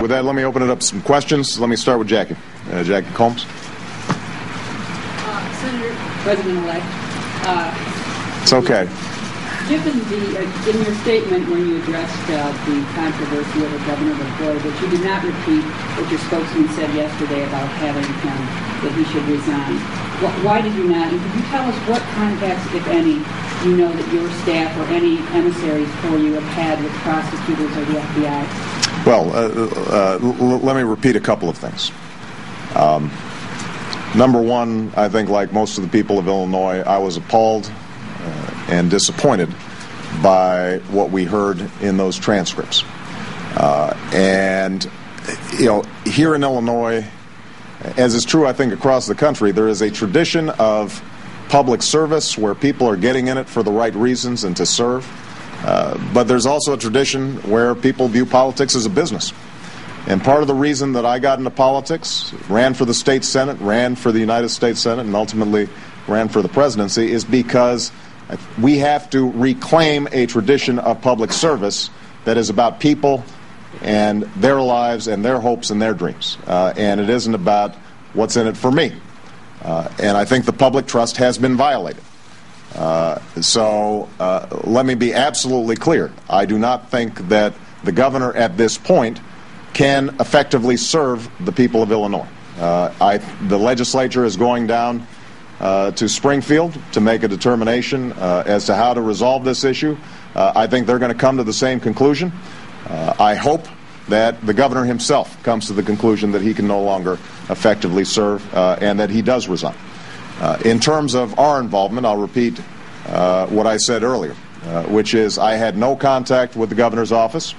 with that, let me open it up to some questions. Let me start with Jackie. Jackie Combs. Senator, President-elect. It's okay. Given in your statement when you addressed the controversy over Governor Blagojevich, you did not repeat what your spokesman said yesterday about having him, that he should resign. Why did you not? And could you tell us what contacts, if any, you know that your staff or any emissaries for you have had with prosecutors or the FBI? Well, let me repeat a couple of things. Number one, I think like most of the people of Illinois, I was appalled and disappointed by what we heard in those transcripts. And, you know, here in Illinois, as is true, I think, across the country, there is a tradition of public service where people are getting in it for the right reasons and to serve. But there's also a tradition where people view politics as a business. And part of the reason that I got into politics, ran for the state Senate, ran for the United States Senate, and ultimately ran for the presidency, is because we have to reclaim a tradition of public service that is about people and their lives and their hopes and their dreams. And it isn't about what's in it for me. And I think the public trust has been violated. So let me be absolutely clear. I do not think that the governor at this point can effectively serve the people of Illinois. The legislature is going down to Springfield to make a determination as to how to resolve this issue. I think they're going to come to the same conclusion. I hope that the governor himself comes to the conclusion that he can no longer effectively serve and that he does resign. In terms of our involvement, I'll repeat what I said earlier, which is I had no contact with the governor's office.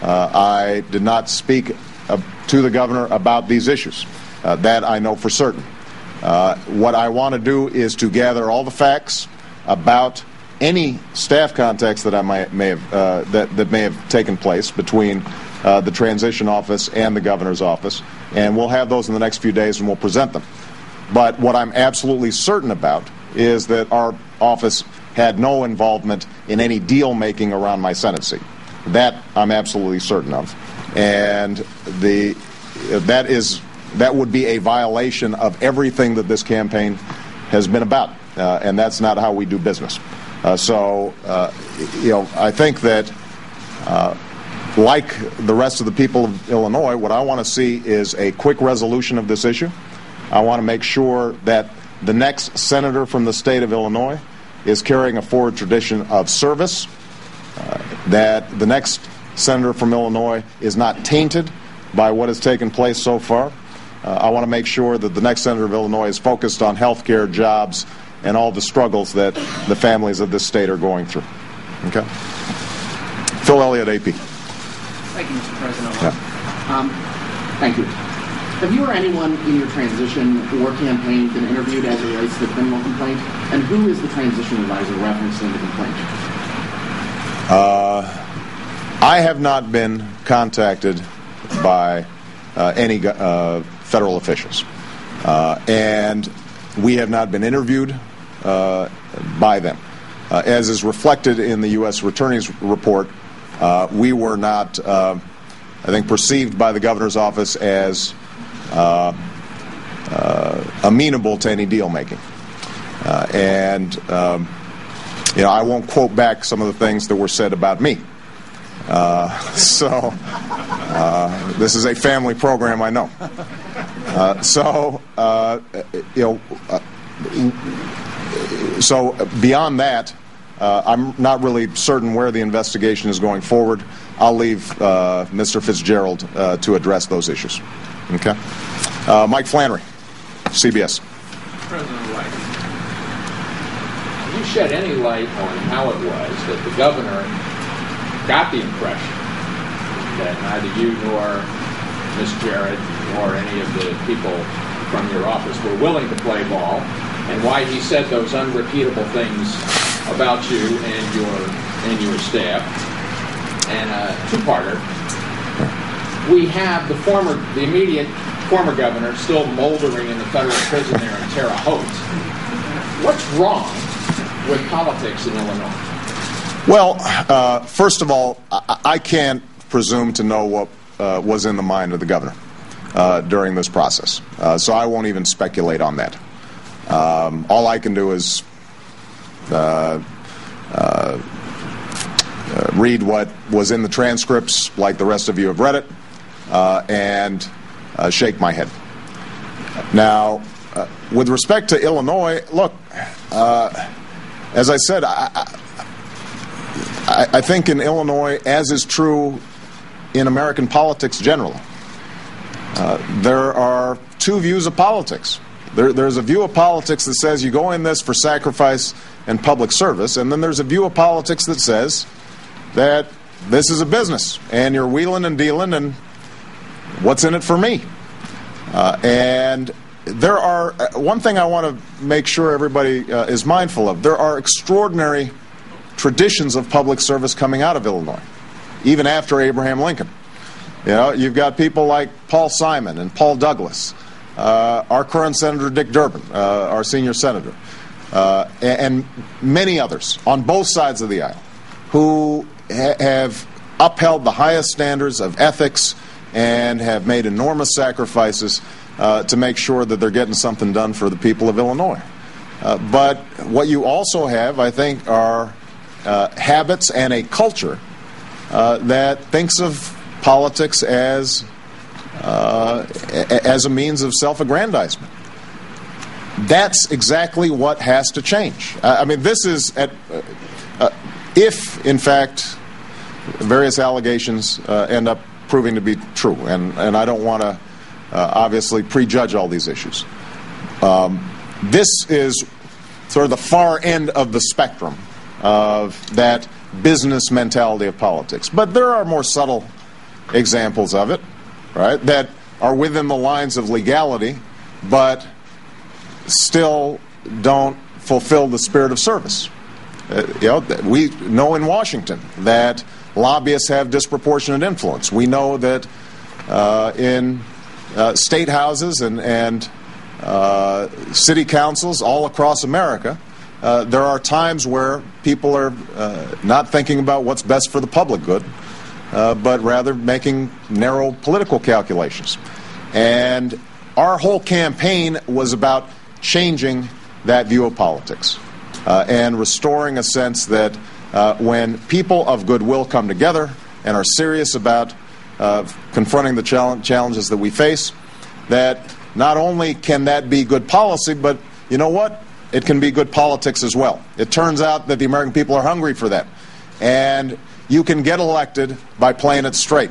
I did not speak to the governor about these issues. That I know for certain. What I want to do is to gather all the facts about any staff contacts that I may have that may have taken place between the transition office and the governor's office, and we'll have those in the next few days and we'll present them. But what I'm absolutely certain about is that our office had no involvement in any deal making around my Senate seat. That I'm absolutely certain of, and that would be a violation of everything that this campaign has been about, and that's not how we do business. So I think that, like the rest of the people of Illinois, what I want to see is a quick resolution of this issue. I want to make sure that the next senator from the state of Illinois is carrying a forward tradition of service, that the next senator from Illinois is not tainted by what has taken place so far. I want to make sure that the next senator of Illinois is focused on health care, jobs, and all the struggles that the families of this state are going through. Okay? Phil Elliott, AP. Thank you, Mr. President. Yeah. Thank you. Have you or anyone in your transition or campaign been interviewed as it relates to the criminal complaint? And who is the transition advisor referenced in the complaint? I have not been contacted by any federal officials. And we have not been interviewed by them. As is reflected in the U.S. Attorney's report, we were not, I think, perceived by the governor's office as amenable to any deal making. I won't quote back some of the things that were said about me. This is a family program, I know. So beyond that, I'm not really certain where the investigation is going forward. I'll leave Mr. Fitzgerald to address those issues. Okay? Mike Flannery, CBS. President-elect, can you shed any light on how it was that the governor got the impression that neither you nor Ms. Jarrett nor any of the people from your office were willing to play ball, and why he said those unrepeatable things about you and your staff? And two-parter. We have the immediate former governor still moldering in the federal prison there in Terre Haute. What's wrong with politics in Illinois? Well, first of all, I can't presume to know what was in the mind of the governor during this process. So I won't even speculate on that. All I can do is read what was in the transcripts, like the rest of you have read it, and shake my head. Now, with respect to Illinois, look, as I said, I think in Illinois, as is true in American politics generally, there are two views of politics. There's a view of politics that says you go in this for sacrifice and public service, and then there's a view of politics that says that this is a business, and you're wheeling and dealing, and what's in it for me? And there are, one thing I want to make sure everybody is mindful of, there are extraordinary traditions of public service coming out of Illinois, even after Abraham Lincoln. You know, you've got people like Paul Simon and Paul Douglas, our current Senator Dick Durbin, our senior senator, and many others on both sides of the aisle who have upheld the highest standards of ethics and have made enormous sacrifices to make sure that they're getting something done for the people of Illinois. But what you also have, I think, are habits and a culture that thinks of politics as a means of self-aggrandizement. That's exactly what has to change. I mean, this is, if, in fact, various allegations end up proving to be true, and I don't want to obviously prejudge all these issues. This is sort of the far end of the spectrum of that business mentality of politics. But there are more subtle examples of it, right, that are within the lines of legality, but still don't fulfill the spirit of service. We know in Washington that lobbyists have disproportionate influence. We know that in state houses and city councils all across America, there are times where people are not thinking about what's best for the public good, but rather making narrow political calculations. And our whole campaign was about changing that view of politics and restoring a sense that when people of goodwill come together and are serious about confronting the challenges that we face, that not only can that be good policy, but you know what? It can be good politics as well. It turns out that the American people are hungry for that. And you can get elected by playing it straight.